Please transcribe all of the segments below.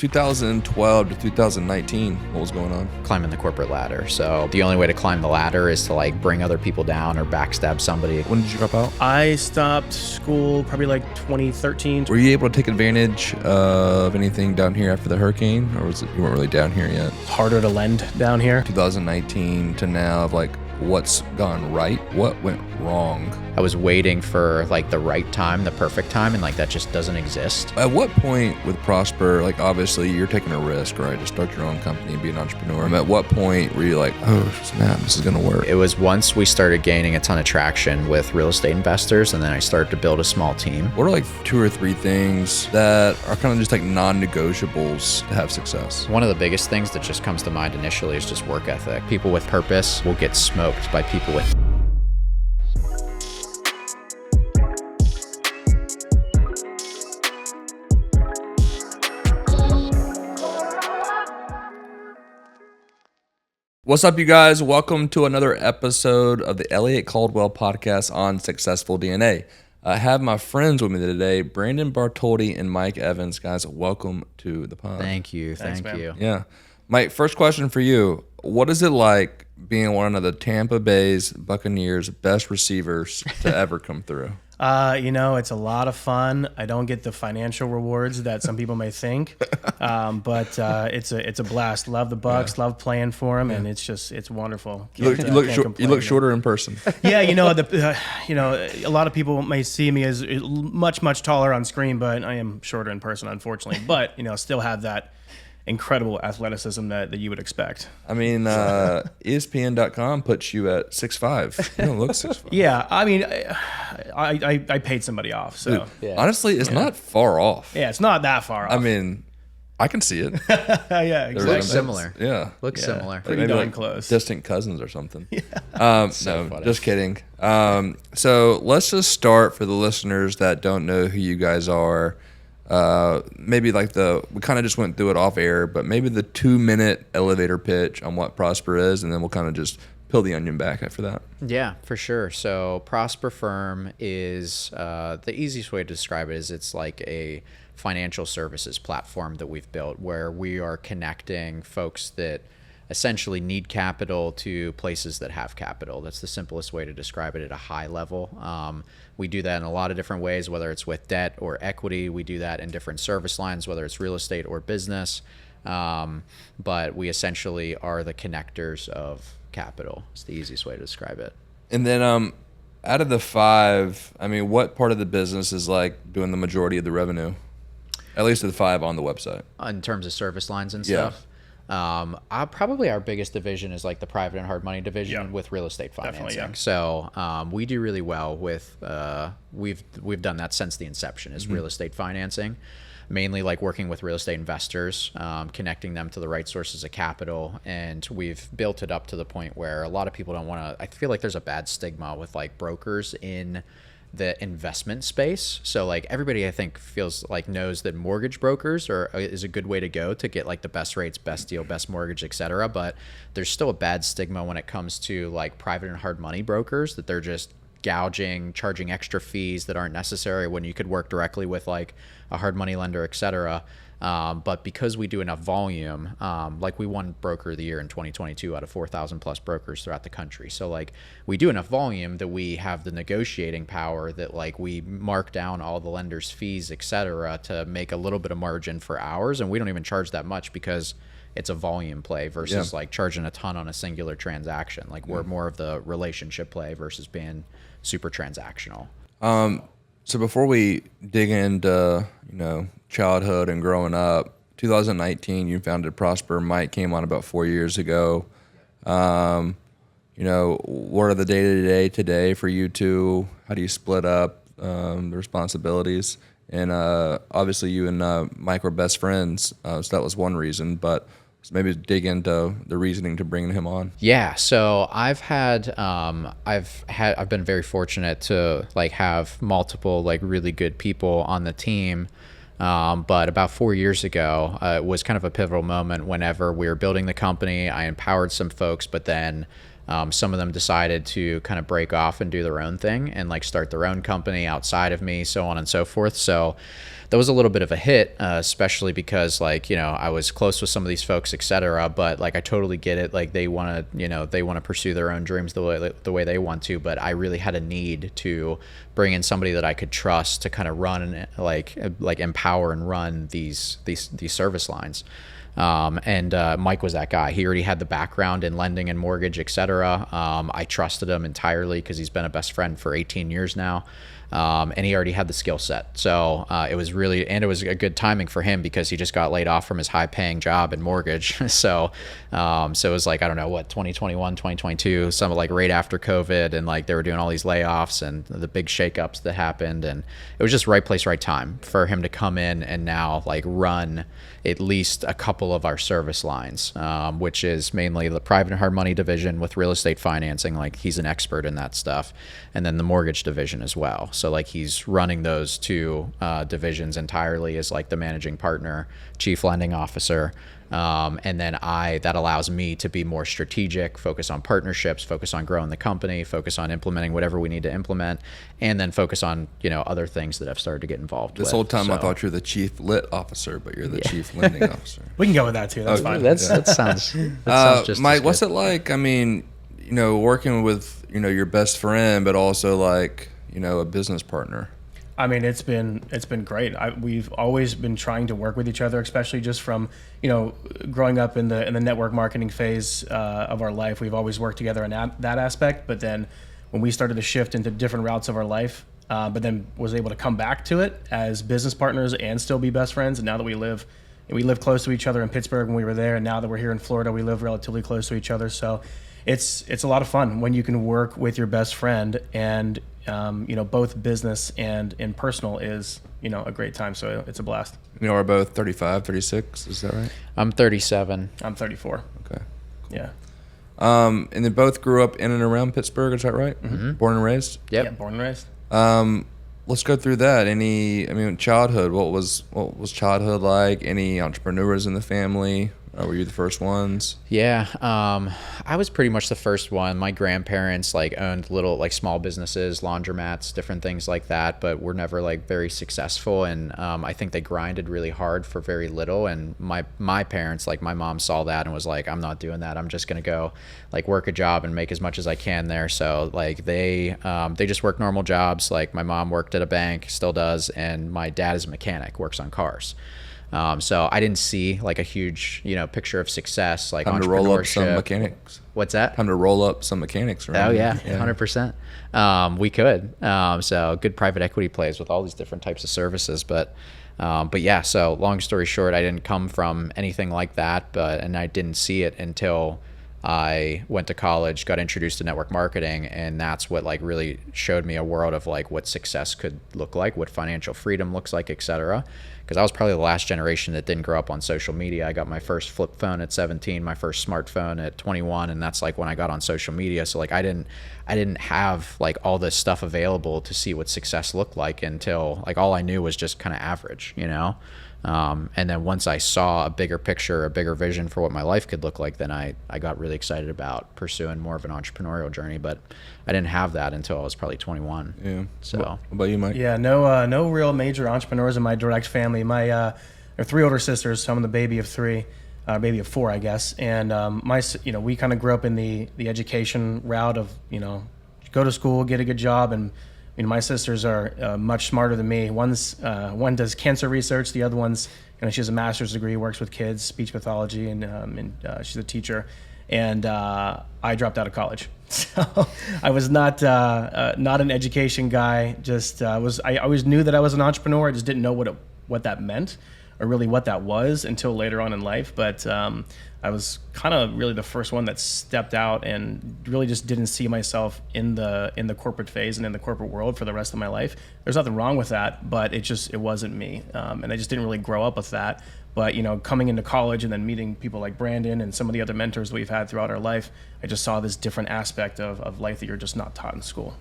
2012 to 2019, what was going on? Climbing the corporate ladder. So the only way to climb the ladder is to like bring other people down or backstab somebody. When did you drop out? I stopped school probably like 2013. Were you able to take advantage of anything down here after the hurricane, or was it you weren't really down here yet? It's harder to lend down here. 2019 to now, of like what's gone right, what went wrong? I was waiting for like the right time, the perfect time, and like that just doesn't exist. At what point with Prosper, like obviously you're taking a risk, right, to start your own company and be an entrepreneur. At what point were you like, oh snap, this is gonna work? It was once we started gaining a ton of traction with real estate investors, and then I started to build a small team. What are like 2 or 3 things that are kind of just like non-negotiables to have success? One of the biggest things that just comes to mind initially is just work ethic. People with purpose will get smoked by people with What's up, you guys? Welcome to another episode of the Elliott Caldwell podcast on Successful DNA. I have my friends with me today, Brandon Bartoldi and Mike Evans. Guys, welcome to the pod. Thank you. Thank you. Yeah. Mike, first question for you. What is it like being one of the Tampa Bay's Buccaneers' best receivers to ever come through? It's a lot of fun. I don't get the financial rewards that some people may think, but it's a blast. Love the Bucs, love playing for them, and it's wonderful. You look shorter in person. Yeah, a lot of people may see me as much taller on screen, but I am shorter in person, unfortunately. But still have that incredible athleticism that you would expect. I mean, ESPN.com puts you at 6'5". You don't look 6'5". Yeah, I mean, I paid somebody off, so. Dude, honestly, it's not far off. Yeah, it's not that far off. I mean, I can see it. Yeah, exactly. Looks similar. Yeah. Looks similar. Pretty darn close. Distant cousins or something. Yeah. No, funny. just kidding. So let's just start for the listeners that don't know who you guys are. Maybe like we kind of just went through it off air, but maybe the 2-minute elevator pitch on what Prosper is, and then we'll kind of just peel the onion back after that. Yeah, for sure. So Prosper Firm is the easiest way to describe it is it's like a financial services platform that we've built where we are connecting folks that essentially need capital to places that have capital. That's the simplest way to describe it at a high level. We do that in a lot of different ways, whether it's with debt or equity. We do that in different service lines, whether it's real estate or business. But we essentially are the connectors of capital. It's the easiest way to describe it. And then out of the 5, I mean, what part of the business is like doing the majority of the revenue? At least of the 5 on the website. In terms of service lines and stuff? Probably our biggest division is like the private and hard money division with real estate financing. Yeah. So we do really well with we've done that since the inception is real estate financing, mainly like working with real estate investors, connecting them to the right sources of capital, and we've built it up to the point where a lot of people don't want to. I feel like there's a bad stigma with like brokers in the investment space. So like everybody I think feels like knows that mortgage brokers is a good way to go to get like the best rates, best deal, best mortgage, etc. But there's still a bad stigma when it comes to like private and hard money brokers, that they're just gouging, charging extra fees that aren't necessary when you could work directly with like a hard money lender, etc. But because we do enough volume, like we won Broker of the Year in 2022 out of 4,000 plus brokers throughout the country. So like we do enough volume that we have the negotiating power that like we mark down all the lenders' fees, et cetera, to make a little bit of margin for ours. And we don't even charge that much because it's a volume play versus like charging a ton on a singular transaction. Like we're more of the relationship play versus being super transactional. So before we dig into, childhood and growing up, 2019, you founded Prosper. Mike came on about 4 years ago. What are the day-to-day today for you two? How do you split up the responsibilities? And obviously you and Mike were best friends, so that was one reason, but maybe dig into the reasoning to bringing him on. Yeah, so I've been very fortunate to like have multiple like really good people on the team. But about 4 years ago, it was kind of a pivotal moment whenever we were building the company. I empowered some folks, but then some of them decided to kind of break off and do their own thing and like start their own company outside of me, so on and so forth. So that was a little bit of a hit, especially because like, you know, I was close with some of these folks, et cetera, but like, I totally get it. Like they want to, you know, they want to pursue their own dreams the way they want to, but I really had a need to bring in somebody that I could trust to kind of run, like empower and run these service lines. Mike was that guy. He already had the background in lending and mortgage, et cetera. I trusted him entirely because he's been a best friend for 18 years now. And he already had the skill set. So it was a good timing for him because he just got laid off from his high paying job in mortgage. So it was like, I don't know what, 2021, 2022, something like right after COVID, and like they were doing all these layoffs and the big shakeups that happened. And it was just right place, right time for him to come in and now like run at least a couple of our service lines, which is mainly the private and hard money division with real estate financing. Like he's an expert in that stuff. And then the mortgage division as well. So like he's running those two divisions entirely as like the managing partner, chief lending officer. And then that allows me to be more strategic, focus on partnerships, focus on growing the company, focus on implementing whatever we need to implement, and then focus on, you know, other things that I've started to get involved with. This whole time I thought you were the chief lit officer, but you're the chief lending officer. We can go with that too. That's fine. That sounds just Mike, as what's good. it like? I mean, you know, working with, you know, your best friend, but also like, you know, a business partner. I mean, it's been great. We've always been trying to work with each other, especially just from, you know, growing up in the network marketing phase of our life. We've always worked together in that aspect. But then when we started to shift into different routes of our life, but then was able to come back to it as business partners and still be best friends. And now that we live close to each other in Pittsburgh when we were there, and now that we're here in Florida, we live relatively close to each other. So it's a lot of fun when you can work with your best friend, and you know, both business and in personal is, you know, a great time. So it's a blast. You know, we're both 35, 36. Is that right? I'm 37. I'm 34. Okay. Yeah. And they both grew up in and around Pittsburgh. Is that right? Mm-hmm. Born and raised? Yep. Yeah, born and raised. Let's go through that. Childhood. What was childhood like? Any entrepreneurs in the family? Were you the first ones? Yeah, I was pretty much the first one. My grandparents like owned little like small businesses, laundromats, different things like that, but were never like very successful. And I think they grinded really hard for very little. And my parents, like my mom, saw that and was like, "I'm not doing that. I'm just gonna go like work a job and make as much as I can there." So like they just work normal jobs. Like my mom worked at a bank, still does, and my dad is a mechanic, works on cars. So I didn't see like a huge, you know, picture of success, like Time entrepreneurship. to roll up some mechanics. What's that? Time to roll up some mechanics. Oh yeah, 100%. We could. So good private equity plays with all these different types of services, but yeah. So long story short, I didn't come from anything like that, and I didn't see it until I went to college, got introduced to network marketing, and that's what like really showed me a world of like what success could look like, what financial freedom looks like, et cetera. Because I was probably the last generation that didn't grow up on social media. I got my first flip phone at 17, my first smartphone at 21, and that's like when I got on social media. So like I didn't have like all this stuff available to see what success looked like until like all I knew was just kind of average, you know. And then once I saw a bigger picture, a bigger vision for what my life could look like, then I got really excited about pursuing more of an entrepreneurial journey. But I didn't have that until I was probably 21. Yeah. So what about you, Mike? Yeah, no real major entrepreneurs in my direct family. My there are three older sisters, so I'm the baby of three, baby of four, I guess. And we kind of grew up in the education route of, you know, go to school, get a good job, and my sisters are much smarter than me. One does cancer research, the other one's, you know, she has a master's degree, works with kids, speech pathology, and she's a teacher. And I dropped out of college, so I was not an education guy. I always knew that I was an entrepreneur. I just didn't know what that meant, or really what that was, until later on in life. But I was kind of really the first one that stepped out and really just didn't see myself in the corporate phase and in the corporate world for the rest of my life. There's nothing wrong with that, but it wasn't me, and I just didn't really grow up with that. But, you know, coming into college and then meeting people like Brandon and some of the other mentors that we've had throughout our life, I just saw this different aspect of life that you're just not taught in school.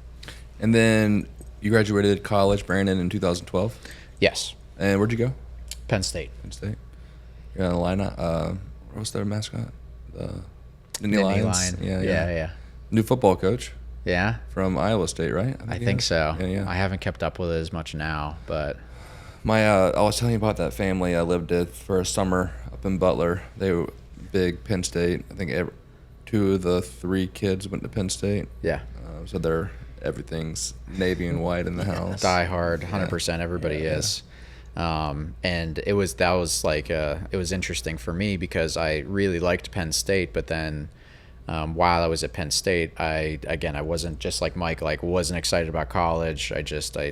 And then you graduated college, Brandon, in 2012? yes, And where'd you go? Penn State. Penn State. You're on the line. What's their mascot? The Nittany Lions? Lion. Yeah. New football coach Yeah. from Iowa State, right? I think so. Yeah. I haven't kept up with it as much now, but I was telling you about that family I lived with for a summer up in Butler. They were big Penn State. I think two of the three kids went to Penn State. Yeah. So everything's navy and white in the house. Die hard, 100%. Everybody is. And it was interesting for me because I really liked Penn State, but then while I was at Penn State, I wasn't just like Mike, like wasn't excited about college. I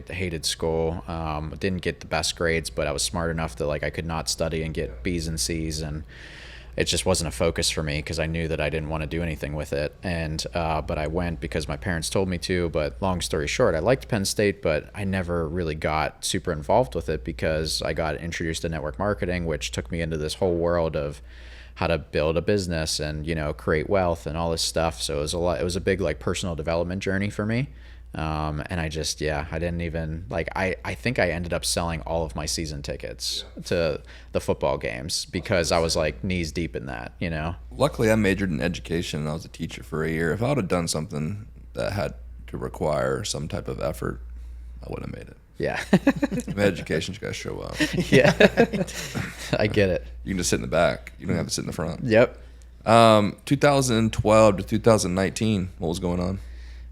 hated school. Didn't get the best grades, but I was smart enough that like I could not study and get B's and C's, and it just wasn't a focus for me because I knew that I didn't want to do anything with it. And but I went because my parents told me to. But long story short, I liked Penn State, but I never really got super involved with it because I got introduced to network marketing, which took me into this whole world of how to build a business and, you know, create wealth and all this stuff. So it was a big like personal development journey for me. And I didn't even like, I think I ended up selling all of my season tickets to the football games because I was like knees deep in that, you know? Luckily I majored in education and I was a teacher for a year. If I would have done something that had to require some type of effort, I wouldn't have made it. Yeah. Education's got to show up. Yeah. I get it. You can just sit in the back. You don't have to sit in the front. Yep. 2012 to 2019, what was going on?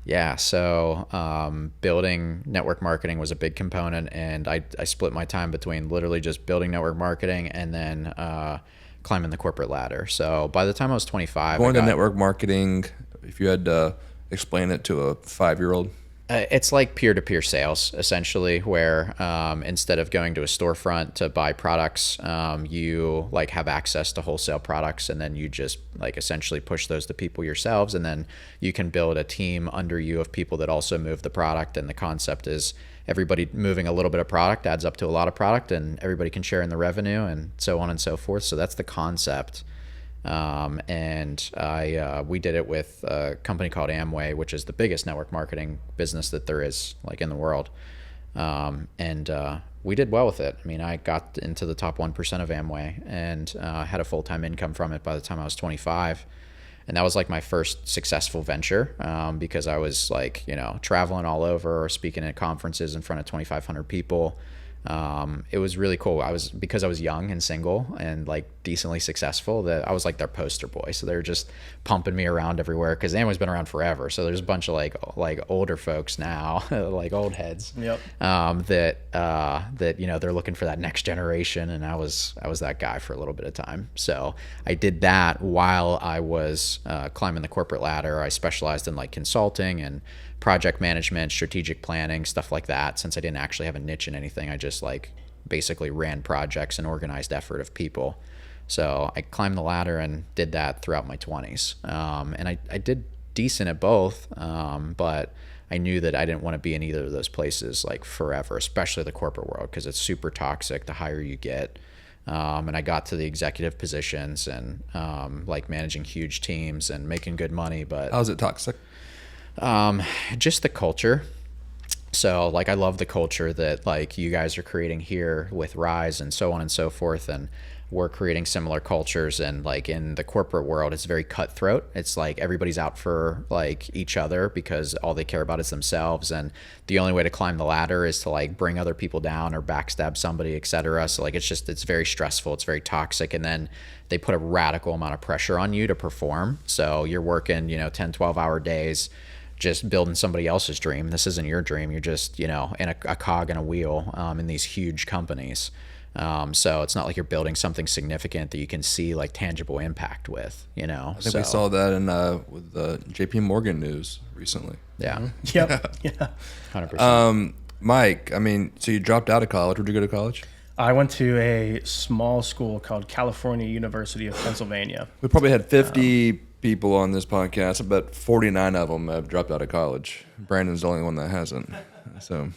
Yeah, so building network marketing was a big component, and I split my time between literally just building network marketing and then climbing the corporate ladder. So by the time I was 25, Going to network marketing, if you had to explain it to a 5-year-old. It's like peer-to-peer sales, essentially, where instead of going to a storefront to buy products, you like have access to wholesale products, and then you just like essentially push those to people yourselves, and then you can build a team under you of people that also move the product. And the concept is everybody moving a little bit of product adds up to a lot of product, and everybody can share in the revenue, and so on and so forth. So that's the concept. We did it with a company called Amway, which is the biggest network marketing business that there is like in the world. We did well with it. I mean, I got into the top 1% of Amway and had a full-time income from it by the time I was 25. And that was like my first successful venture because I was like, you know, traveling all over or speaking at conferences in front of 2,500 people. It was really cool. Because I was young and single and like decently successful, that I was like their poster boy. So they were just pumping me around everywhere because Amway's been around forever. So there's a bunch of like older folks now, like old heads, Yep. that you know, they're looking for that next generation. And I was that guy for a little bit of time. So I did that while I was climbing the corporate ladder. I specialized in like consulting and project management, strategic planning, stuff like that. Since I didn't actually have a niche in anything, I just like basically ran projects and organized effort of people. So I climbed the ladder and did that throughout my 20s. And I did decent at both, but I knew that I didn't want to be in either of those places like forever, especially the corporate world, because it's super toxic the higher you get. And I got to the executive positions and like managing huge teams and making good money. But how's it toxic? Just the culture. So like I love the culture that like you guys are creating here with Rise and so on and so forth, and we're creating similar cultures. And like in the corporate world, it's very cutthroat. It's like everybody's out for like each other because all they care about is themselves, and the only way to climb the ladder is to like bring other people down or backstab somebody, etc. So like it's very stressful, it's very toxic, and then they put a radical amount of pressure on you to perform. So you're working, 10-12 hour days just building somebody else's dream. This isn't your dream. You're just, in a cog in a wheel in these huge companies. So it's not like you're building something significant that you can see like tangible impact with, I think we saw that in with the JP Morgan news recently. Yeah. Yep. Yeah. 100%. Mike, so you dropped out of college. Where'd you go to college? I went to a small school called California University of Pennsylvania. We probably had 50 people on this podcast, but 49 of them have dropped out of college. Brandon's the only one that hasn't. So,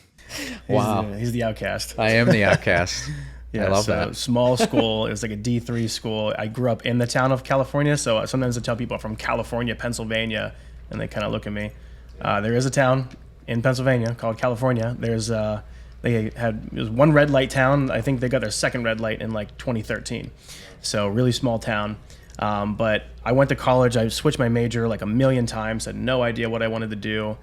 wow, he's the outcast. I am the outcast. Yeah, I love that. Small school. It was like a D3 school. I grew up in the town of California, so sometimes I tell people I'm from California, Pennsylvania, and they kind of look at me. There is a town in Pennsylvania called California. It was one red light town. I think they got their second red light in like 2013. So really small town. But I went to college. I switched my major like a million times. Had no idea what I wanted to do.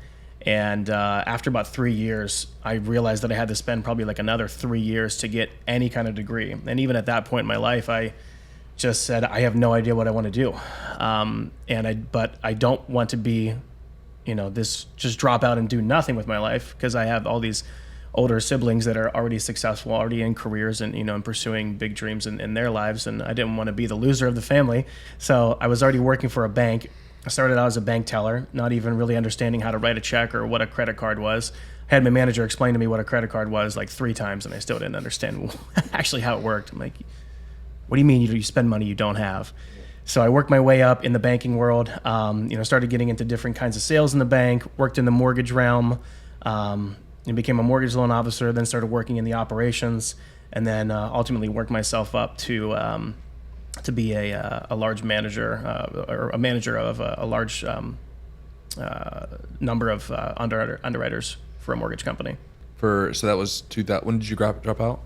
And after about 3 years, I realized that I had to spend probably like another 3 years to get any kind of degree. And even at that point in my life, I just said, I have no idea what I want to do. But I don't want to be, this just drop out and do nothing with my life, because I have all these older siblings that are already successful, already in careers and, and pursuing big dreams in their lives. And I didn't want to be the loser of the family. So I was already working for a bank. I started out as a bank teller, not even really understanding how to write a check or what a credit card was. I had my manager explain to me what a credit card was like 3 times, and I still didn't understand actually how it worked. I'm like, what do you mean you spend money you don't have? So I worked my way up in the banking world, started getting into different kinds of sales in the bank, worked in the mortgage realm, and became a mortgage loan officer, then started working in the operations, and then ultimately worked myself up to be a large manager, or a manager of a large number of underwriters for a mortgage company. So that was 2000. When did you drop out?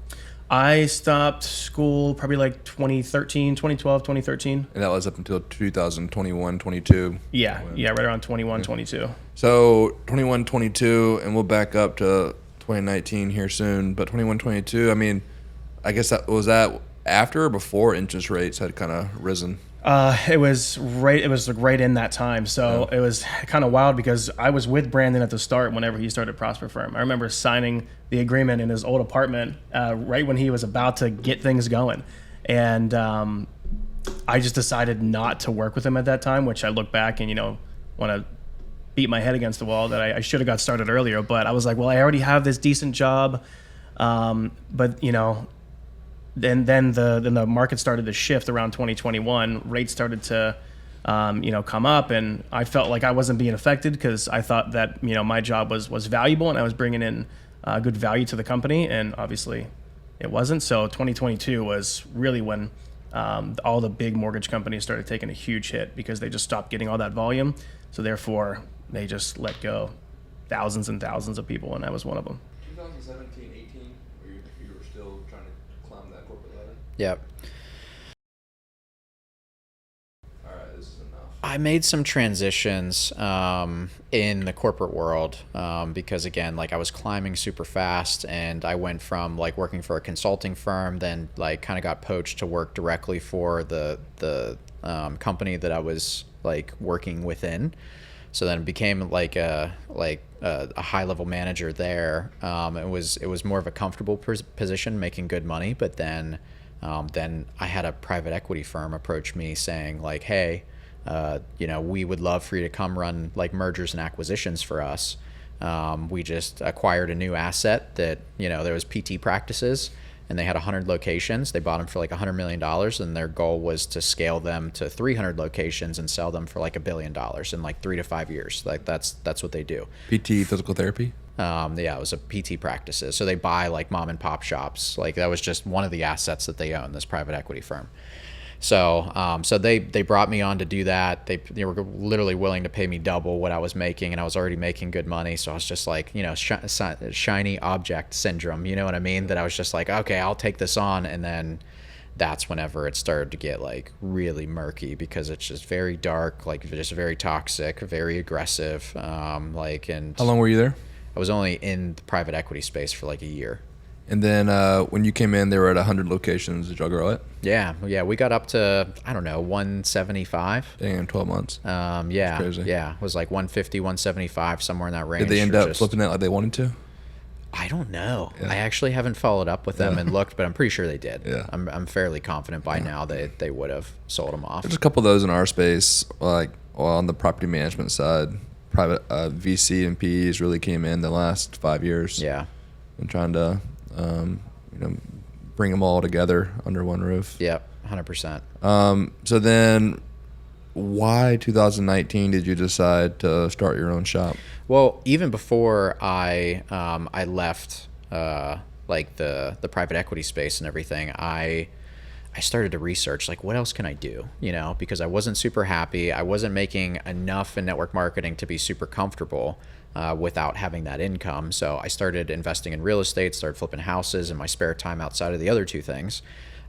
I stopped school probably like 2013, 2012, 2013. And that was up until 2021, 22. Yeah, right around 21, 22. So 21, 22, and we'll back up to 2019 here soon. But 21, 22, I mean, I guess that after or before interest rates had kind of risen? It was right in that time. So It was kind of wild, because I was with Brandon at the start whenever he started Prosper Firm. I remember signing the agreement in his old apartment right when he was about to get things going. And I just decided not to work with him at that time, which I look back and, want to beat my head against the wall that I should have got started earlier. But I was like, well, I already have this decent job. But, then the market started to shift around 2021. Rates started to, come up, and I felt like I wasn't being affected, because I thought that my job was valuable and I was bringing in good value to the company, and obviously it wasn't. So 2022 was really when all the big mortgage companies started taking a huge hit, because they just stopped getting all that volume. So therefore, they just let go thousands and thousands of people, and I was one of them. 2017, 18, you were still trying to climb that corporate ladder? Yep. All right, this is enough. I made some transitions in the corporate world because, again, like I was climbing super fast, and I went from like working for a consulting firm, then like kind of got poached to work directly for the company that I was like working within. So then it became like a high level manager there. It was more of a comfortable position, making good money. But then I had a private equity firm approach me saying like, hey, we would love for you to come run like mergers and acquisitions for us. We just acquired a new asset that, there was PT practices, and they had 100 locations. They bought them for like $100 million, and their goal was to scale them to 300 locations and sell them for like $1 billion in like 3 to 5 years. Like that's what they do. PT, physical therapy? Yeah, it was a PT practices. So they buy like mom and pop shops. Like that was just one of the assets that they own, this private equity firm. So they brought me on to do that. They were literally willing to pay me double what I was making, and I was already making good money. So I was just like, shiny object syndrome, you know what I mean? That I was just like, okay, I'll take this on. And then that's whenever it started to get like really murky, because it's just very dark, like just very toxic, very aggressive. And how long were you there? I was only in the private equity space for like a year. And then when you came in, they were at 100 locations. Did y'all grow it? Yeah, we got up to, I don't know, 175. Dang, in 12 months. Yeah, that's crazy. Yeah, it was like 150, 175, somewhere in that range. Did they end up flipping it like they wanted to? I don't know. Yeah. I actually haven't followed up with them and looked, but I'm pretty sure they did. Yeah. I'm fairly confident by now that they would have sold them off. There's a couple of those in our space, like on the property management side. Private VC and PEs really came in the last 5 years. Yeah. And trying to bring them all together under one roof. Yep, 100%. So then why 2019 did you decide to start your own shop? Well, even before I left like the private equity space and everything, I started to research like what else can I do, because I wasn't super happy. I wasn't making enough in network marketing to be super comfortable without having that income. So I started investing in real estate, started flipping houses in my spare time outside of the other two things.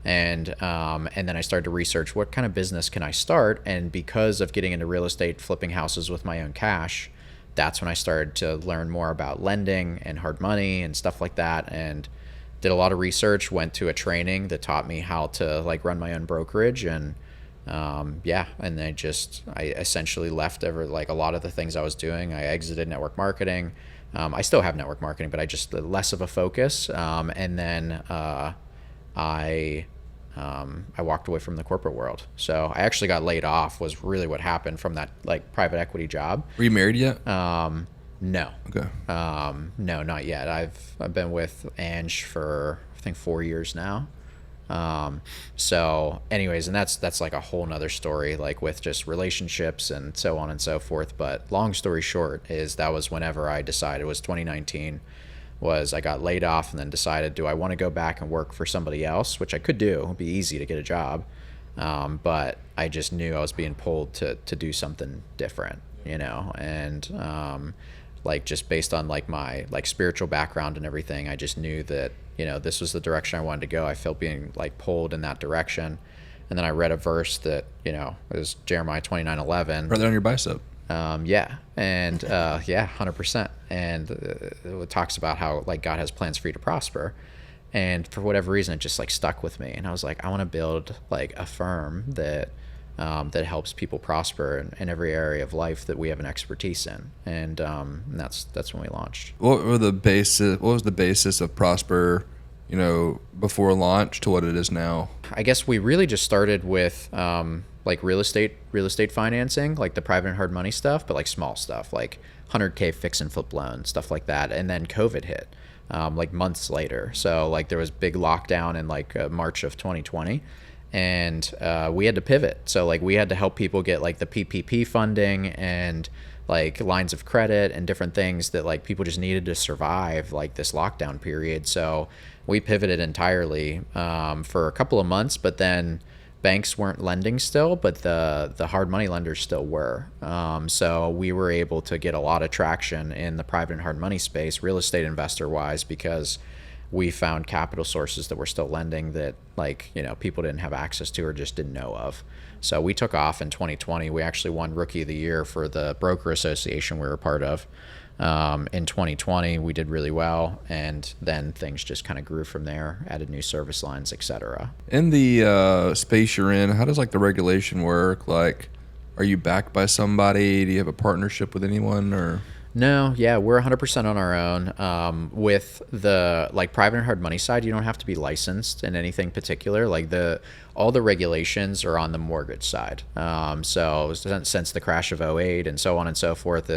And then I started to research what kind of business can I start. And because of getting into real estate, flipping houses with my own cash, that's when I started to learn more about lending and hard money and stuff like that, and did a lot of research, went to a training that taught me how to like run my own brokerage. And and I essentially left like a lot of the things I was doing. I exited network marketing. I still have network marketing, but I just less of a focus. And then I walked away from the corporate world. So I actually got laid off, was really what happened from that like private equity job. Were you married yet? No. Okay. No, not yet. I've been with Ange for I think 4 years now. So anyways, and that's like a whole nother story, like with just relationships and so on and so forth. But long story short is that was whenever I decided, it was 2019, was I got laid off and then decided, do I want to go back and work for somebody else, which I could do. It'd be easy to get a job. But I just knew I was being pulled to do something different, and, like just based on like my like spiritual background and everything, I just knew that, this was the direction I wanted to go. I felt being like pulled in that direction. And then I read a verse that, it was Jeremiah 29:11. Right there on your bicep. Yeah. And, 100%. And it talks about how like God has plans for you to prosper. And for whatever reason, it just like stuck with me. And I was like, I want to build like a firm that helps people prosper in every area of life that we have an expertise in. And that's when we launched. What was the basis of Prosper, before launch to what it is now? I guess we really just started with like real estate financing, like the private and hard money stuff, but like small stuff, like 100K fix and flip loans, stuff like that. And then COVID hit like months later. So like there was big lockdown in like March of 2020. And we had to pivot. So like we had to help people get like the PPP funding and like lines of credit and different things that like people just needed to survive like this lockdown period. So we pivoted entirely for a couple of months, but then banks weren't lending still, but the hard money lenders still were. So we were able to get a lot of traction in the private and hard money space, real estate investor wise, because we found capital sources that were still lending that like, people didn't have access to or just didn't know of. So we took off in 2020. We actually won Rookie of the Year for the broker association we were a part of. In 2020, we did really well. And then things just kind of grew from there, added new service lines, et cetera. In the space you're in, how does like the regulation work? Like, are you backed by somebody? Do you have a partnership with anyone or? No, yeah, we're 100% on our own. With the like private and hard money side, you don't have to be licensed in anything particular. Like all the regulations are on the mortgage side. So since the crash of '08 and so on and so forth,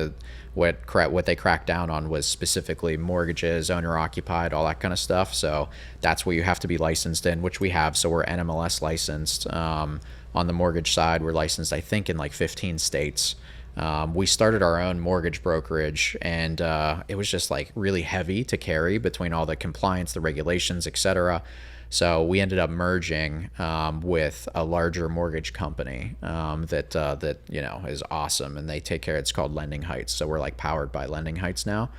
what they cracked down on was specifically mortgages, owner occupied, all that kind of stuff. So that's where you have to be licensed in, which we have. So we're NMLS licensed. On the mortgage side, we're licensed, I think, in like 15 states. We started our own mortgage brokerage, and it was just like really heavy to carry between all the compliance, the regulations, et cetera. So we ended up merging with a larger mortgage company that is awesome, and they take care. It's called Lending Heights. So we're like powered by Lending Heights now.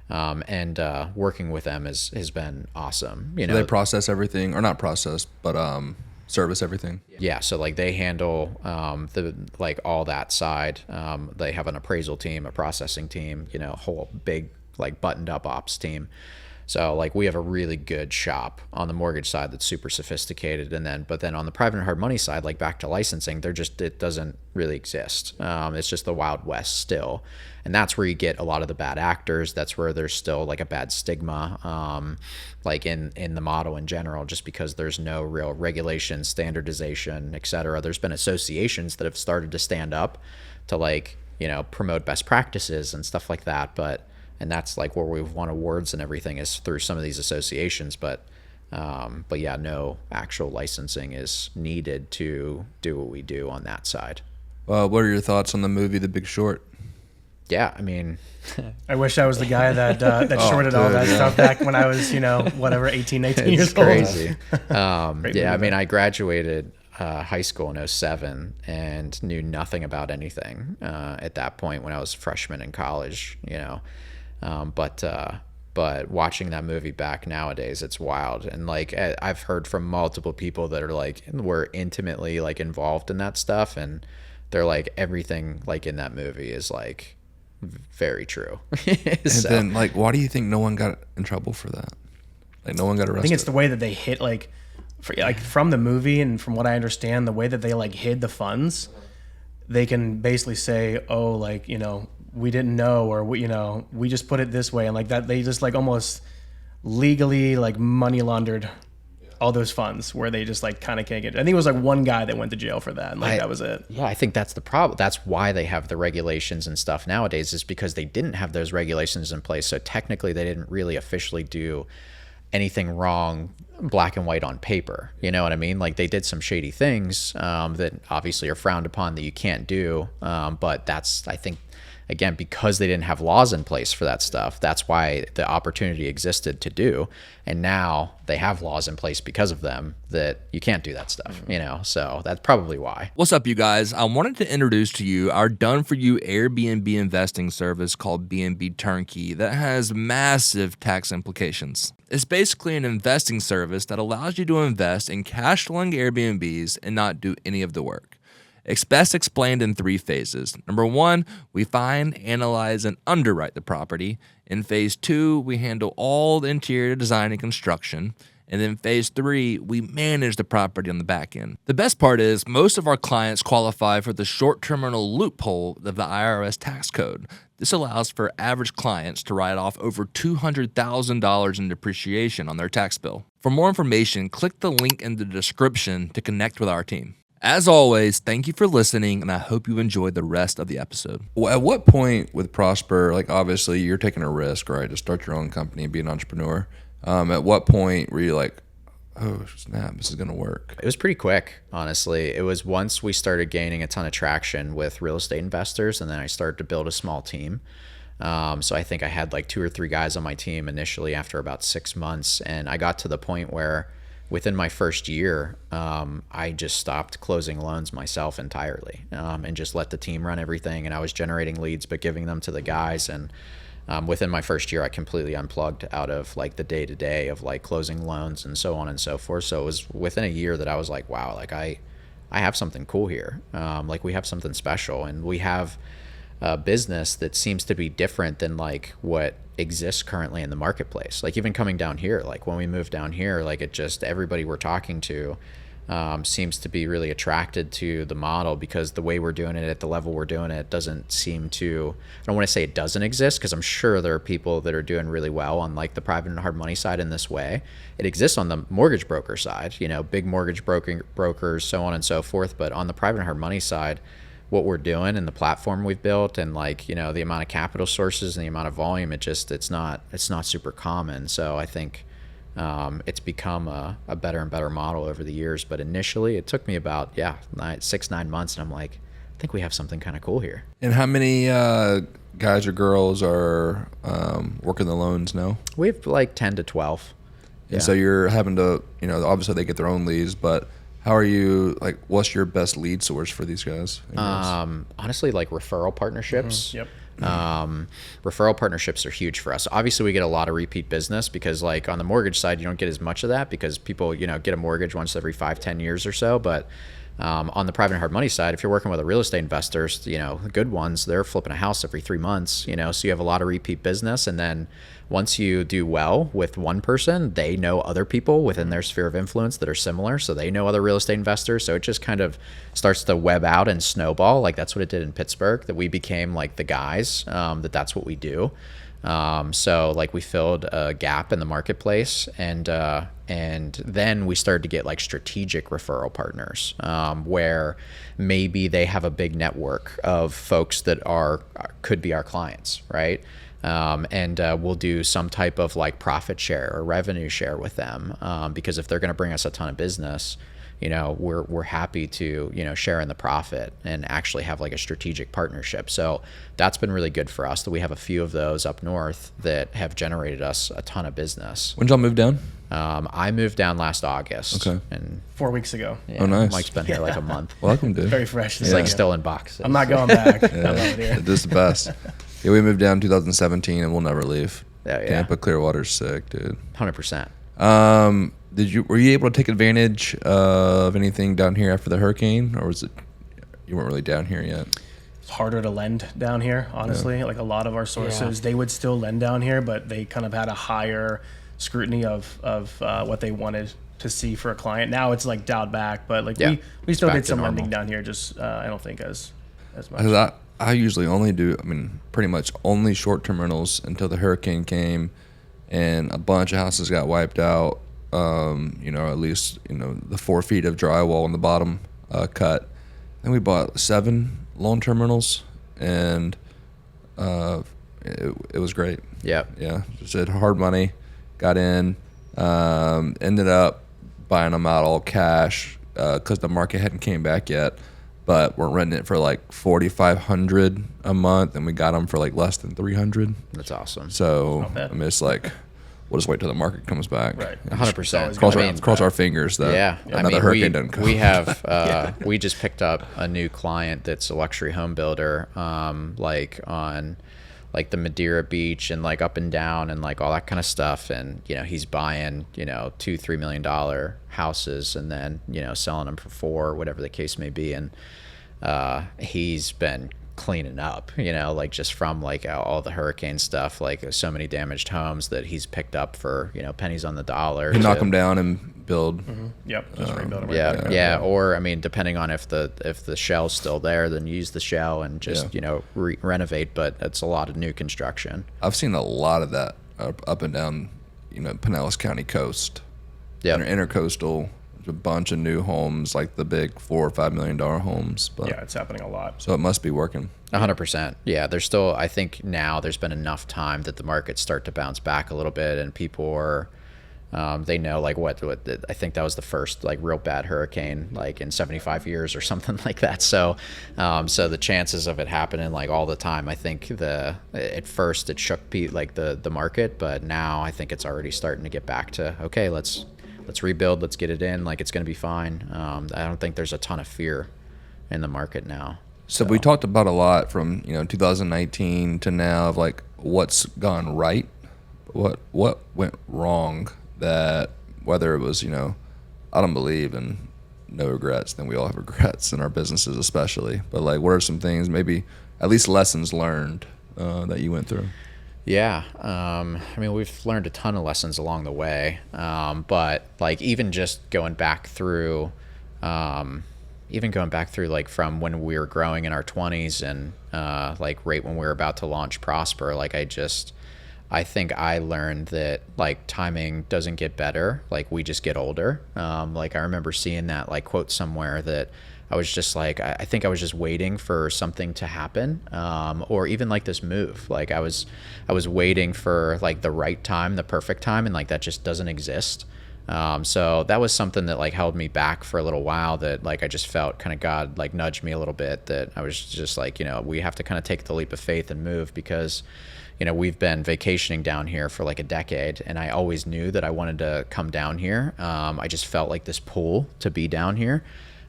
And working with them has been awesome. So they process everything, or not process, but service everything. Yeah, so like they handle the like all that side. They have an appraisal team, a processing team, a whole big like buttoned up ops team. So like we have a really good shop on the mortgage side that's super sophisticated, but then on the private and hard money side, like back to licensing, it doesn't really exist. It's just the Wild West still, and that's where you get a lot of the bad actors. That's where there's still like a bad stigma, like in the model in general, just because there's no real regulation, standardization, et cetera. There's been associations that have started to stand up to like promote best practices and stuff like that, and that's like where we've won awards and everything is through some of these associations. But yeah, no actual licensing is needed to do what we do on that side. What are your thoughts on the movie The Big Short? Yeah, I mean, I wish I was the guy that shorted all that stuff back when I was, 18 years old. Crazy. Yeah, I mean, I graduated high school in 07 and knew nothing about anything at that point when I was a freshman in college, but watching that movie back nowadays, it's wild. And like I've heard from multiple people that are like were intimately like involved in that stuff, and they're like everything like in that movie is like very true. And then, like, why do you think no one got in trouble for that? Like, no one got arrested? I think it's the way that they hit, like from the movie and from what I understand, the way that they like hid the funds, they can basically say, oh, like, you know, we didn't know, or we, you know, we just put it this way, and like that, they just like almost legally like money laundered all those funds where they just like kind of can't get it. I think it was like one guy that went to jail for that, and like that was it. Yeah, I think that's the problem. That's why they have the regulations and stuff nowadays, is because they didn't have those regulations in place. So technically they didn't really officially do anything wrong black and white on paper. You know what I mean? Like, they did some shady things that obviously are frowned upon that you can't do. But that's, I think, again, because they didn't have laws in place for that stuff, that's why the opportunity existed to do. And now they have laws in place because of them that you can't do that stuff, you know? So that's probably why. What's up, you guys? I wanted to introduce to you our done-for-you Airbnb investing service called BNB Turnkey that has massive tax implications. It's basically an investing service that allows you to invest in cash-flowing Airbnbs and not do any of the work. It's best explained in 3 phases. Number 1, we find, analyze, and underwrite the property. In phase 2, we handle all the interior design and construction. And then phase 3, we manage the property on the back end. The best part is most of our clients qualify for the short terminal loophole of the IRS tax code. This allows for average clients to write off over $200,000 in depreciation on their tax bill. For more information, click the link in the description to connect with our team. As always, thank you for listening, and I hope you enjoyed the rest of the episode. Well, at what point with Prosper, like, obviously you're taking a risk, right, to start your own company and be an entrepreneur. At what point were you like, oh snap, this is going to work? It was pretty quick, honestly. It was once we started gaining a ton of traction with real estate investors, and then I started to build a small team. So I think I had like 2 or 3 guys on my team initially after about 6 months, and I got to the point where within my first year, I just stopped closing loans myself entirely, and just let the team run everything. And I was generating leads, but giving them to the guys. And within my first year, I completely unplugged out of like the day-to-day of like closing loans and so on and so forth. So it was within a year that I was like, wow, like I have something cool here. Like, we have something special, and we have a business that seems to be different than like what exists currently in the marketplace. Like, even coming down here, like when we moved down here, like it just, everybody we're talking to seems to be really attracted to the model, because the way we're doing it at the level we're doing it doesn't seem to, I don't want to say it doesn't exist, because I'm sure there are people that are doing really well on like the private and hard money side in this way. It exists on the mortgage broker side, you know, big mortgage brokers, so on and so forth. But on the private and hard money side, what we're doing and the platform we've built, and like, you know, the amount of capital sources and the amount of volume, it's not super common. So I think it's become a better and better model over the years. But initially it took me about 6-9 months, and I'm like, I think we have something kind of cool here. And how many guys or girls are working the loans now? We have like 10 to 12. And so you're having to, you know, obviously they get their own leads, but how are you, like, what's your best lead source for these guys? Honestly, like referral partnerships. Mm-hmm. Yep. Referral partnerships are huge for us. Obviously, we get a lot of repeat business, because like on the mortgage side, you don't get as much of that, because people, you know, get a mortgage once every 5-10 years or so. But on the private and hard money side, if you're working with a real estate investors, you know, the good ones, they're flipping a house every 3 months, you know, so you have a lot of repeat business. And then once you do well with one person, they know other people within their sphere of influence that are similar. So they know other real estate investors. So it just kind of starts to web out and snowball. Like, that's what it did in Pittsburgh, that we became like the guys, that's what we do. So like, we filled a gap in the marketplace, and then we started to get like strategic referral partners, where maybe they have a big network of folks that could be our clients, right? And we'll do some type of like profit share or revenue share with them, because if they're going to bring us a ton of business, you know, we're happy to, you know, share in the profit and actually have like a strategic partnership. So that's been really good for us, that we have a few of those up north that have generated us a ton of business. When did y'all move down? I moved down last August. Okay. And 4 weeks ago. Yeah, oh, nice. Mike's been here like a month. Welcome, dude. Very fresh. It's like still in boxes. I'm not going back. I Yeah. love it here. This is the best. Yeah, we moved down in 2017, and we'll never leave. Yeah. Tampa, Clearwater's sick, dude. 100%. Were you able to take advantage of anything down here after the hurricane, or was it you weren't really down here yet? harder to lend down here, honestly. Like a lot of our sources, they would still lend down here, but they kind of had a higher scrutiny of what they wanted to see for a client. Now it's like dialed back, but like we still did some lending down here, just I don't think as much. I usually only do, pretty much only short-term rentals until the hurricane came and a bunch of houses got wiped out. At least, the 4 feet of drywall on the bottom cut. Then we bought 7 long-term rentals, and it was great. Yeah. Yeah. Just did hard money, got in, ended up buying them out all cash because the market hadn't came back yet. But we're renting it for like $4,500 a month, and we got them for like less than $300. That's awesome. So it's like we'll just wait till the market comes back. Right, 100%. Cross our fingers that another hurricane doesn't come. We have we just picked up a new client that's a luxury home builder, like on like the Madeira Beach and like up and down and like all that kind of stuff. And he's buying $2-3 million houses and then selling them for 4, whatever the case may be. And he's been cleaning up, like just from like all the hurricane stuff, like so many damaged homes that he's picked up for pennies on the dollar. You knock them down and build. Mm-hmm. Yep, just rebuild them. Yeah. Or depending on if the shell's still there, then use the shell and just renovate. But it's a lot of new construction. I've seen a lot of that up and down, Pinellas County coast. Yeah, intercoastal. A bunch of new homes, like the big $4 or $5 million homes. But yeah, it's happening a lot. So it must be working. 100%. Yeah, there's still. I think now there's been enough time that the markets start to bounce back a little bit, and people are. They know like what I think that was the first like real bad hurricane like in 75 years or something like that. So, so the chances of it happening like all the time, I think at first it shook the market, but now I think it's already starting to get back to okay, let's rebuild, let's get it in, like it's going to be fine. I don't think there's a ton of fear in the market now. So we talked about a lot from 2019 to now of like what's gone right, what went wrong, that whether it was I don't believe in no regrets, then we all have regrets in our businesses especially, but like what are some things, maybe at least lessons learned that you went through? Yeah. We've learned a ton of lessons along the way. But like even just going back through like from when we were growing in our 20s and like right when we were about to launch Prosper, like I think I learned that like timing doesn't get better, like we just get older. Like I remember seeing that like quote somewhere that I was just like, I think I was just waiting for something to happen, or even like this move. Like I was waiting for like the right time, the perfect time, and like that just doesn't exist. So that was something that like held me back for a little while. That like I just felt kind of God like nudged me a little bit. That I was just like we have to kind of take the leap of faith and move because we've been vacationing down here for like a decade, and I always knew that I wanted to come down here. I just felt like this pull to be down here.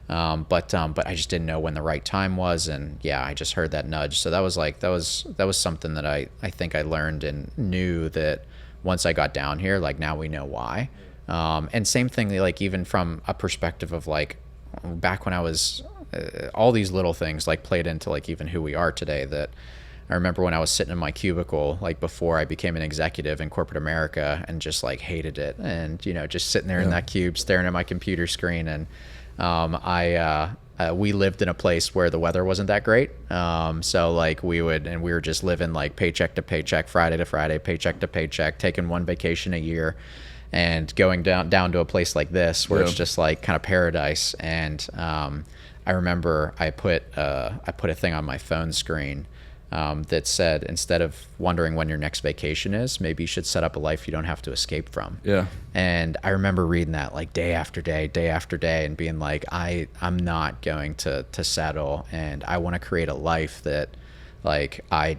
But I just didn't know when the right time was, and I just heard that nudge. So that was something that I think I learned and knew that once I got down here, like now we know why. And same thing, like even from a perspective of like back when I was, all these little things like played into like even who we are today. That I remember when I was sitting in my cubicle, like before I became an executive in corporate America, and just like hated it, and just sitting there in that cube, staring at my computer screen, and we lived in a place where the weather wasn't that great. So like we were just living like paycheck to paycheck, Friday to Friday, paycheck to paycheck, taking one vacation a year and going down to a place like this where it's just like kind of paradise. And I remember I put a thing on my phone screen that said, instead of wondering when your next vacation is, maybe you should set up a life you don't have to escape from. Yeah. And I remember reading that like day after day, and being like, I'm not going to settle, and I want to create a life that like I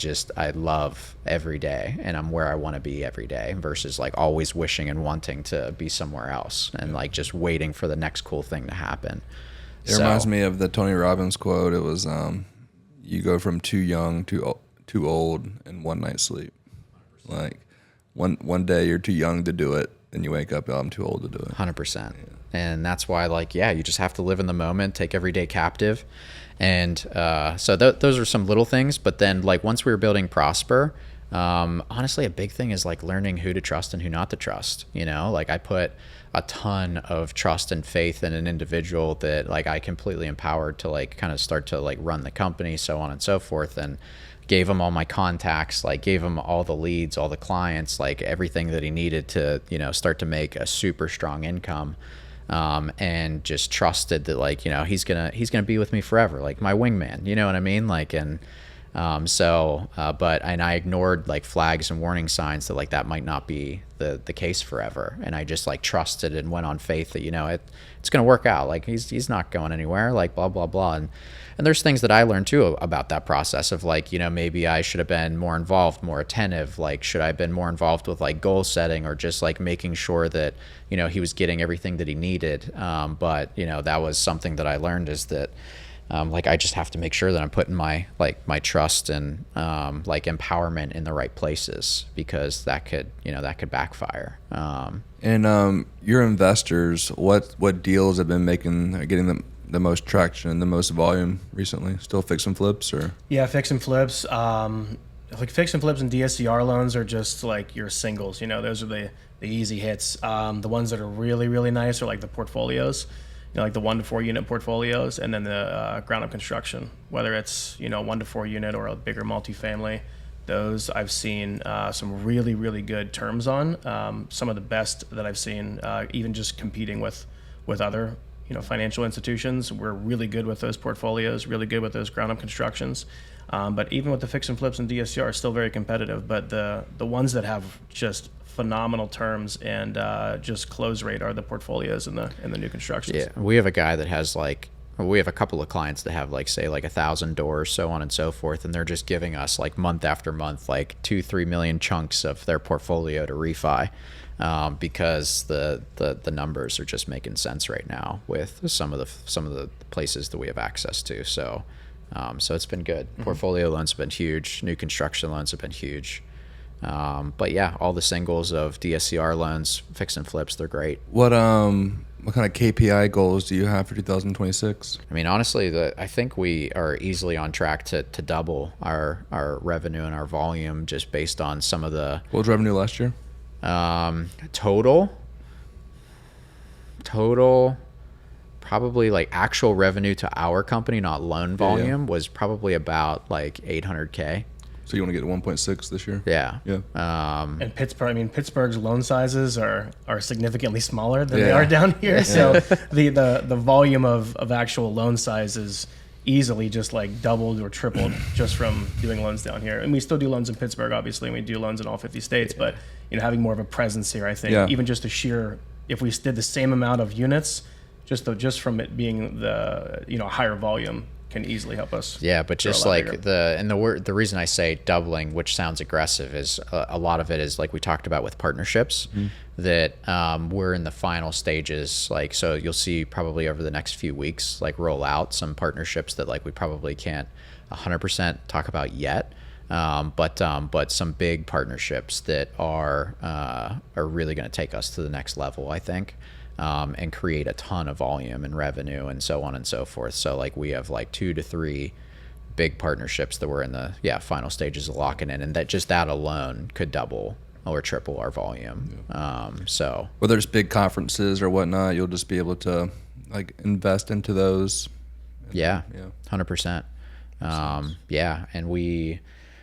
love every day, and I'm where I want to be every day, versus like always wishing and wanting to be somewhere else and like just waiting for the next cool thing to happen. It reminds me of the Tony Robbins quote. It was you go from too young to too old in one night's sleep. Like one day you're too young to do it, and you wake up, I'm too old to do it. 100%. And that's why, like, yeah, you just have to live in the moment, take every day captive. And so those are some little things. But then, like, once we were building Prosper, honestly, a big thing is like learning who to trust and who not to trust. You know, like I put a ton of trust and faith in an individual that like I completely empowered to like kind of start to like run the company, so on and so forth. And gave him all my contacts, like gave him all the leads, all the clients, like everything that he needed to, you know, start to make a super strong income. And just trusted that, like, you know, he's gonna be with me forever, like my wingman, you know what I mean? Like, and but I ignored like flags and warning signs that like that might not be the case forever, and I just like trusted and went on faith that, you know, it's gonna work out, like he's not going anywhere, like blah blah blah. And there's things that I learned too about that process of like, you know, maybe I should have been more involved, more attentive, like should I have been more involved with like goal setting or just like making sure that, you know, he was getting everything that he needed. But you know, that was something that I learned, is that like I just have to make sure that I'm putting my trust and like empowerment in the right places, because that could backfire. And your investors, what deals have been getting the most traction and the most volume recently? Still fix and flips, or? Yeah, fix and flips. Like fix and flips and DSCR loans are just like your singles. You know, those are the easy hits. The ones that are really, really nice are like the portfolios. You know, like the 1 to 4 unit portfolios, and then the ground up construction, whether it's, you know, 1 to 4 unit or a bigger multifamily. Those I've seen some really, really good terms on. Some of the best that I've seen, even just competing with other, you know, financial institutions. We're really good with those portfolios, really good with those ground up constructions. But even with the fix and flips and DSCR are still very competitive. But the ones that have just phenomenal terms and just close rate are the portfolios and the new constructions. Yeah, we have a guy that has we have a couple of clients that have like say like 1,000 doors, so on and so forth, and they're just giving us like month after month like 2-3 million chunks of their portfolio to refi, because the numbers are just making sense right now with some of the places that we have access to. So it's been good. Mm-hmm. Portfolio loans have been huge. New construction loans have been huge. But yeah, all the singles of DSCR loans, fix and flips, they're great. What kind of KPI goals do you have for 2026? I mean, honestly, I think we are easily on track to double our revenue and our volume, just based on some of the... What was revenue last year? Total, probably like actual revenue to our company, not loan volume, was probably about like $800K. So you want to get to 1.6 this year? Yeah. And Pittsburgh's loan sizes are significantly smaller than they are down here. Yeah. So the volume of actual loan sizes easily just like doubled or tripled just from doing loans down here. And we still do loans in Pittsburgh, obviously, and we do loans in all 50 states. But you know, having more of a presence here, I think, even just if we did the same amount of units, just from it being the higher volume, can easily help us. Yeah, but just like the reason I say doubling, which sounds aggressive, is a lot of it is like we talked about with partnerships, that we're in the final stages. Like, so you'll see probably over the next few weeks, like roll out some partnerships that like we probably can't 100% talk about yet. But some big partnerships that are really going to take us to the next level, I think. And create a ton of volume and revenue and so on and so forth. So like we have like 2 to 3 big partnerships that we're in the final stages of locking in, and that alone could double or triple our volume. So whether it's big conferences or whatnot, you'll just be able to like invest into those. 100%. And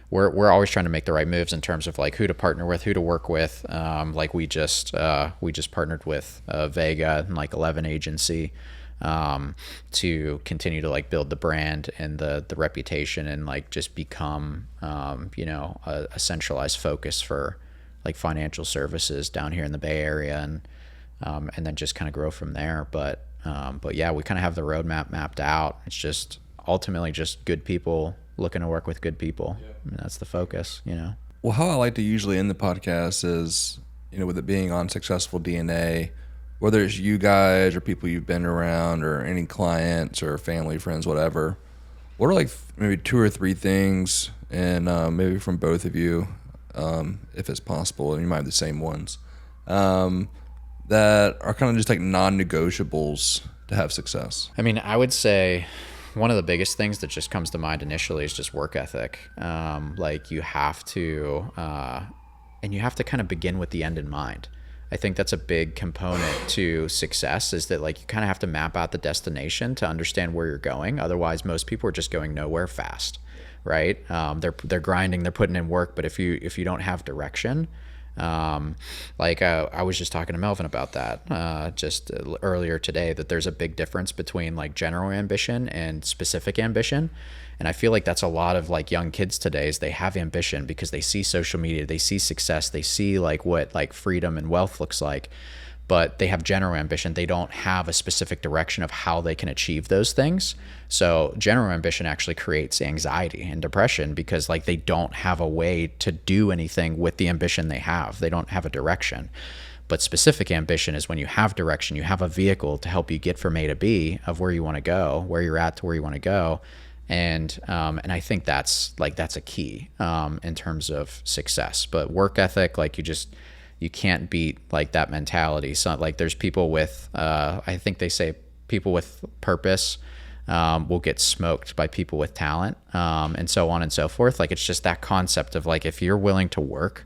we're always trying to make the right moves in terms of like who to partner with, who to work with. Like we just partnered with Vega and like 11 agency to continue to like build the brand and the reputation, and like just become a centralized focus for like financial services down here in the Bay Area, and then just kind of grow from there. But yeah, we kind of have the roadmap mapped out. It's just ultimately just good people looking to work with good people. And that's the focus, Well, how I like to usually end the podcast is, with it being on Successful DNA, whether it's you guys or people you've been around or any clients or family, friends, whatever, what are like maybe 2 or 3 things, and maybe from both of you, if it's possible, and you might have the same ones, that are kind of just like non-negotiables to have success? I mean, I would say one of the biggest things that just comes to mind initially is just work ethic. Like you have to, and you have to kind of begin with the end in mind. I think that's a big component to success, is that like you kind of have to map out the destination to understand where you're going. Otherwise, most people are just going nowhere fast, right? They're grinding, they're putting in work, but if you don't have direction, like I was just talking to Melvin about that just earlier today, that there's a big difference between like general ambition and specific ambition. And I feel like that's a lot of like young kids today, is they have ambition because they see social media, they see success, they see like what like freedom and wealth looks like, but they have general ambition. They don't have a specific direction of how they can achieve those things. So general ambition actually creates anxiety and depression because like they don't have a way to do anything with the ambition they have. They don't have a direction. But specific ambition is when you have direction, you have a vehicle to help you get from A to B of where you want to go, where you're at to where you want to go. And I think that's a key in terms of success. But work ethic, like you can't beat like that mentality. So like there's people with, I think they say people with purpose will get smoked by people with talent, and so on and so forth. Like it's just that concept of like, if you're willing to work,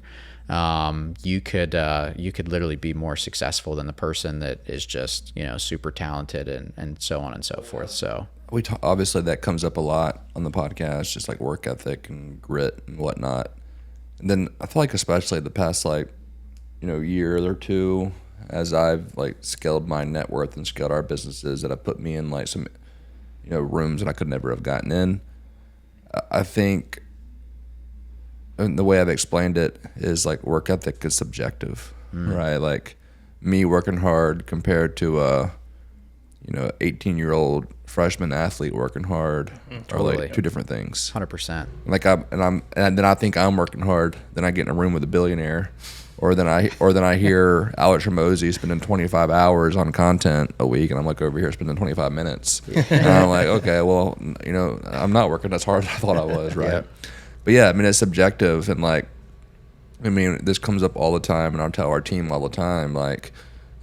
you could literally be more successful than the person that is just, super talented and so on and so forth. So obviously that comes up a lot on the podcast, just like work ethic and grit and whatnot. And then I feel like especially the past year or two, as I've like scaled my net worth and scaled our businesses, that have put me in like some rooms that I could never have gotten in. I think, and the way I've explained it is like work ethic is subjective, right? Like me working hard compared to a 18-year-old freshman athlete working hard are like two different things. 100%. Like and then I think I'm working hard. Then I get in a room with a billionaire, or then I hear Alex Ramosi spending 25 hours on content a week, and I'm like over here spending 25 minutes. And I'm like, okay, well, I'm not working as hard as I thought I was, right? Yep. But yeah, I mean, it's subjective, and like, I mean, this comes up all the time, and I'll tell our team all the time, like,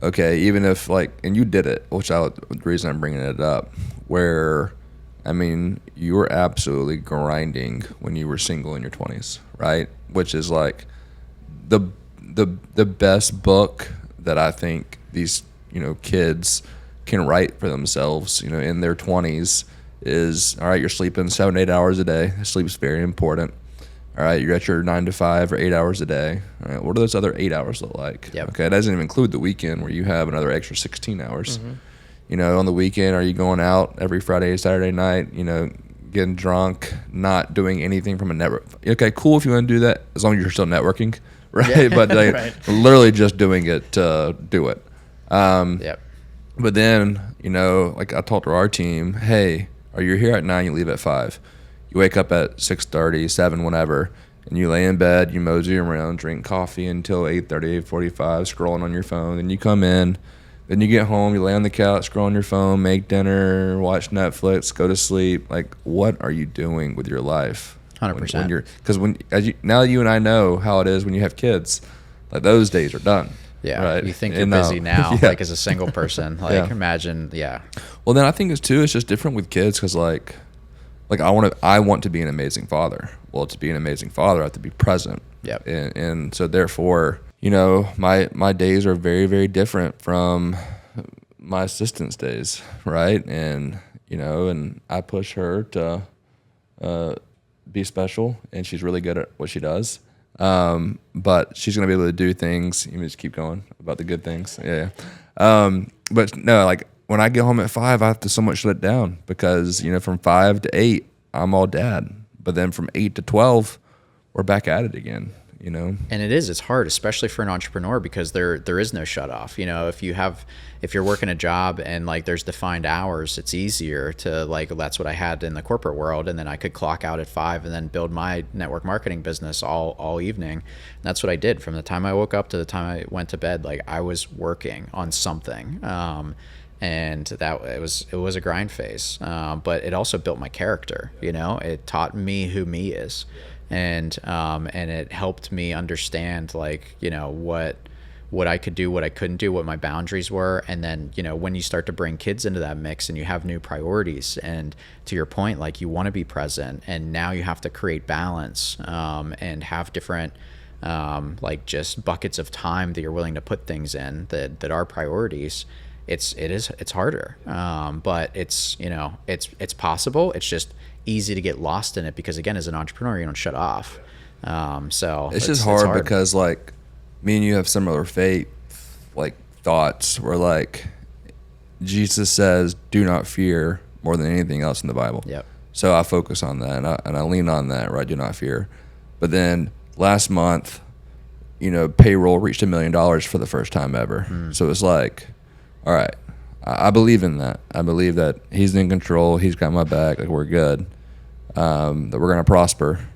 okay, even if like, and you did it, the reason I'm bringing it up, where, I mean, you were absolutely grinding when you were single in your 20s, right? Which is like the best book that I think these, kids can write for themselves, in their 20s is, all right, you're sleeping 7 to 8 hours a day. Sleep's very important. All right, you're at your 9 to 5 or 8 hours a day. All right, what do those other 8 hours look like? Yep. Okay, it doesn't even include the weekend where you have another extra 16 hours. Mm-hmm. On the weekend, are you going out every Friday, Saturday night, getting drunk, not doing anything from a network? Okay, cool if you want to do that, as long as you're still networking, right? Yeah. But like, right. Literally just doing it to do it. Yep. But then, like I told to our team, hey, are you here at 9, you leave at 5. You wake up at 6:30, 7, whenever, and you lay in bed, you mosey around, drink coffee until 8:30, 8:45, scrolling on your phone. Then you come in, then you get home, you lay on the couch, scroll on your phone, make dinner, watch Netflix, go to sleep. Like, what are you doing with your life? 100%. Because now you and I know how it is when you have kids. Like, those days are done. Yeah, right? You think you're busy now, yeah. Like as a single person. Like, yeah. Imagine, yeah. Well, then I think it's just different with kids because, like I want to be an amazing father. Well, to be an amazing father, I have to be present. Yep. And so therefore, my days are very, very different from my assistant's days, right? And and I push her to be special, and she's really good at what she does. But she's gonna be able to do things. You just keep going about the good things, yeah. But no, like. When I get home at 5, I have to somewhat shut it down because, from 5 to 8, I'm all dad. But then from 8 to 12, we're back at it again, And it's hard, especially for an entrepreneur, because there is no shut off. If you're working a job and like there's defined hours, it's easier to like, that's what I had in the corporate world. And then I could clock out at 5 and then build my network marketing business all evening. And that's what I did from the time I woke up to the time I went to bed. Like I was working on something. And that it was a grind phase, but it also built my character. It taught me who me is, and it helped me understand like what what I could do, what I couldn't do, what my boundaries were. And then, you know, when you start to bring kids into that mix and you have new priorities, and to your point, like you want to be present, and now you have to create balance, and have different, like just buckets of time that you're willing to put things in that are priorities. It's harder. But it's, you know, it's possible. It's just easy to get lost in it because, again, as an entrepreneur, you don't shut off. So it's just hard because, like, me and you have similar faith, like, thoughts where, like, Jesus says, do not fear more than anything else in the Bible. Yep. So I focus on that, and I lean on that, right? Do not fear. But then last month, you know, payroll reached $1 million for the first time ever. So it's like, all right, I believe in that. I believe that he's in control. He's got my back. Like, we're good. That we're going to prosper.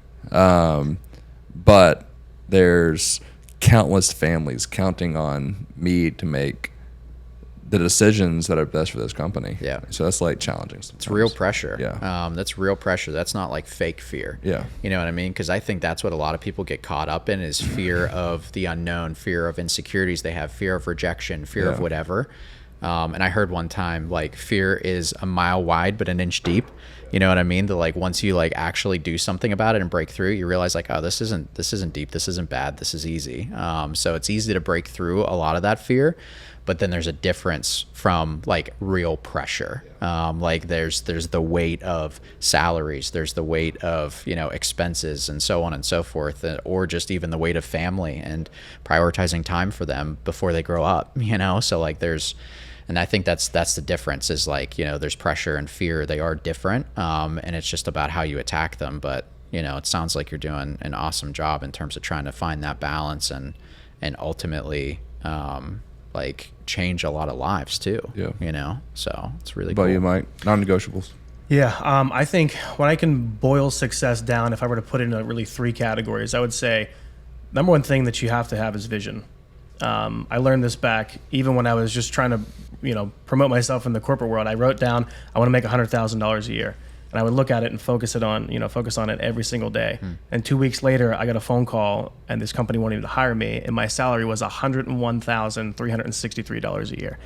But there's countless families counting on me to make the decisions that are best for this company. Yeah. So that's like challenging sometimes. It's real pressure. Yeah. That's real pressure. That's not like fake fear. Yeah. You know what I mean? Because I think that's what a lot of people get caught up in is fear of the unknown, fear of insecurities they have, fear of rejection, fear of whatever. And I heard one time, like, fear is a mile wide but an inch deep. You know what I mean? That, like, once you like actually do something about it and break through, you realize, like, oh, this isn't deep, this isn't bad, this is easy. So it's easy to break through a lot of that fear, but then there's a difference from like real pressure. Like there's the weight of salaries, there's the weight of, you know, expenses and so on and so forth, or just even the weight of family and prioritizing time for them before they grow up, you know? So like and I think that's the difference is, like, you know, there's pressure and fear. They are different. And it's just about how you attack them. But, you know, it sounds like you're doing an awesome job in terms of trying to find that balance and ultimately, like, change a lot of lives too. Yeah. You know, so it's really cool. What about you, Mike? Non-negotiables. Yeah. I think when I can boil success down, if I were to put it into really 3 categories, I would say number one thing that you have to have is vision. I learned this back even when I was just trying to, you know, promote myself in the corporate world. I wrote down, I want to make $100,000 a year. And I would look at it and focus on it every single day. And 2 weeks later, I got a phone call and this company wanted to hire me. And my salary was $101,363 a year.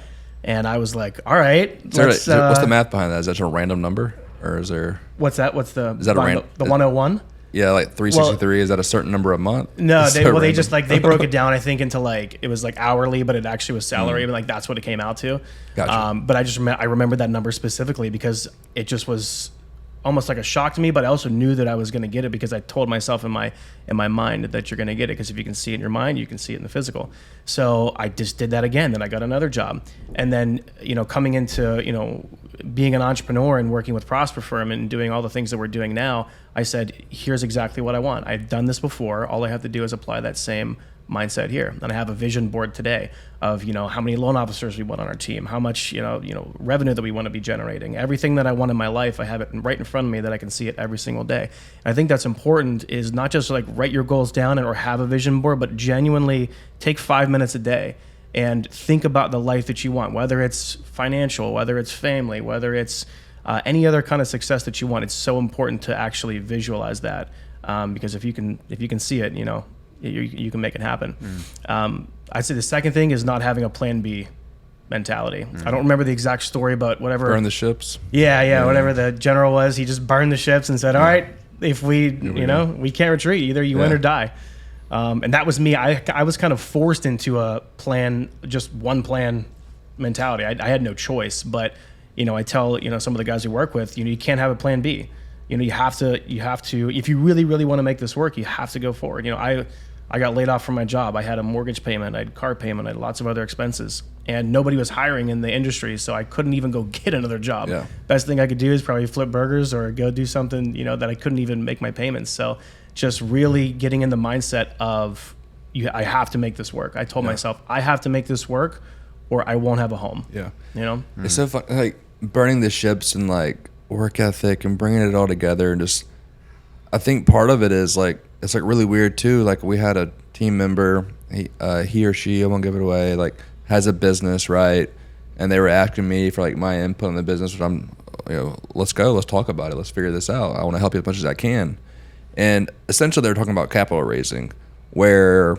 And I was like, all right. What's the math behind that? Is that a random number? Or is there... What's that? Is that a random... The 101? Yeah, like 363. Is that a certain number a month? No, they just like they broke it down. I think into like it was like hourly, but it actually was salary. But like that's what it came out to. Gotcha. But I remember that number specifically because it just was almost like a shock to me. But I also knew that I was going to get it because I told myself in my mind that you're going to get it, because if you can see it in your mind, you can see it in the physical. So I just did that again. Then I got another job, and then, you know, coming into, you know, being an entrepreneur and working with Prosper Firm and doing all the things that we're doing now, I said, here's exactly what I want. I've done this before. All I have to do is apply that same mindset here. And I have a vision board today of, you know, how many loan officers we want on our team, how much, you know, revenue that we want to be generating. Everything that I want in my life, I have it right in front of me that I can see it every single day. And I think that's important, is not just like write your goals down or have a vision board, but genuinely take 5 minutes a day and think about the life that you want, whether it's financial, whether it's family, whether it's any other kind of success that you want. It's so important to actually visualize that, because if you can see it, you know, you can make it happen. I'd say the second thing is not having a plan B mentality. I don't remember the exact story, but whatever. Burn the ships. Yeah. Whatever the general was, he just burned the ships and said, all right, if we can't retreat, either you win or die. And that was me. I was kind of forced into a plan, just one plan mentality. I had no choice, but, you know, I tell, you know, some of the guys we work with, you know, you can't have a plan B. You know, you have to, if you really, really want to make this work, you have to go forward. You know, I got laid off from my job. I had a mortgage payment, I had car payment, I had lots of other expenses, and nobody was hiring in the industry, so I couldn't even go get another job. Yeah. Best thing I could do is probably flip burgers or go do something, you know, that I couldn't even make my payments. So just really getting in the mindset of, I have to make this work. I told myself, I have to make this work or I won't have a home. Yeah. You know? It's so fun, like burning the ships and like work ethic and bringing it all together, and just, I think part of it is like, it's like really weird too. Like we had a team member, he or she, I won't give it away, like has a business, right? And they were asking me for like my input in the business, which I'm, you know, let's go, let's talk about it, let's figure this out. I want to help you as much as I can. And essentially they were talking about capital raising, where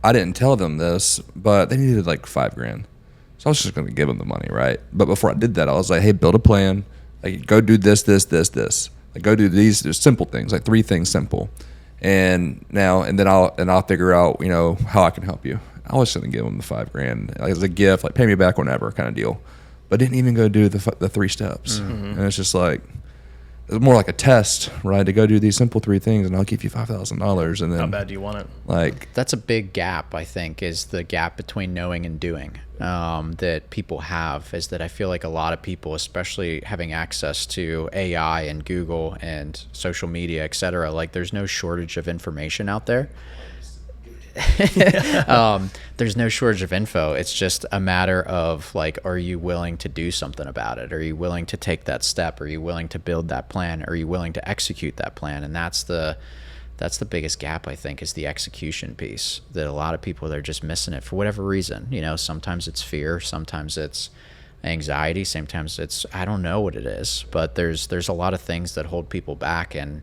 I didn't tell them this, but they needed like $5,000. So I was just going to give them the money, right? But before I did that, I was like, hey, build a plan. Like, go do this. Like, go do these simple things, like 3 things simple. And then I'll figure out, how I can help you. I was going to give them the $5,000 like, as a gift, like pay me back whenever kind of deal. But didn't even go do the 3 steps. And it's just like, it's more like a test, right? To go do these simple 3 things, and I'll give you $5,000. And then How bad do you want it? like That's a big gap, I think, is the gap between knowing and doing that people have. Is that I feel like a lot of people, especially having access to AI and Google and social media, et cetera, like there's no shortage of information out there. There's no shortage of info. It's just a matter of like, are you willing to do something about it? Are you willing to take that step? Are you willing to build that plan? Are you willing to execute that plan? And that's the biggest gap, I think, is the execution piece, that a lot of people, they're just missing it for whatever reason. Sometimes it's fear, sometimes it's anxiety, sometimes it's, I don't know what it is, but there's a lot of things that hold people back, and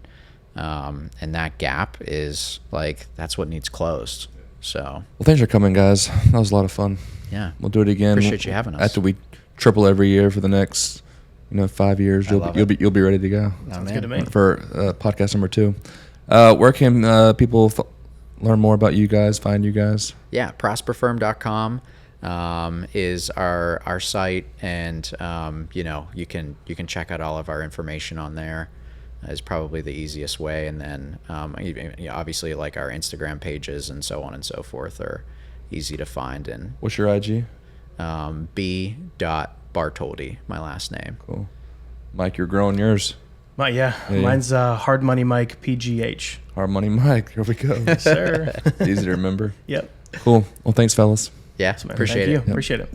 that gap is like, that's what needs closed. So, well, thanks for coming, guys. That was a lot of fun. yeah, We'll do it again. appreciate you having us. After we triple every year for the next, 5 years, you'll be ready to go. Sounds good to me. For podcast number 2. Where can people learn more about you guys, find you guys? Yeah, prosperfirm.com is our site, and you can check out all of our information on there. Is probably the easiest way, and then obviously like our Instagram pages and so on and so forth are easy to find. And What's your IG? B.Bartoldi, my last name. Cool. Mike, you're growing yours. Mine's Hard Money Mike PGH. Hard Money Mike. Here we go. Yes, sir. Easy to remember. Yep. Cool. Well, thanks, fellas. Yeah, appreciate Thank it. you. Appreciate it.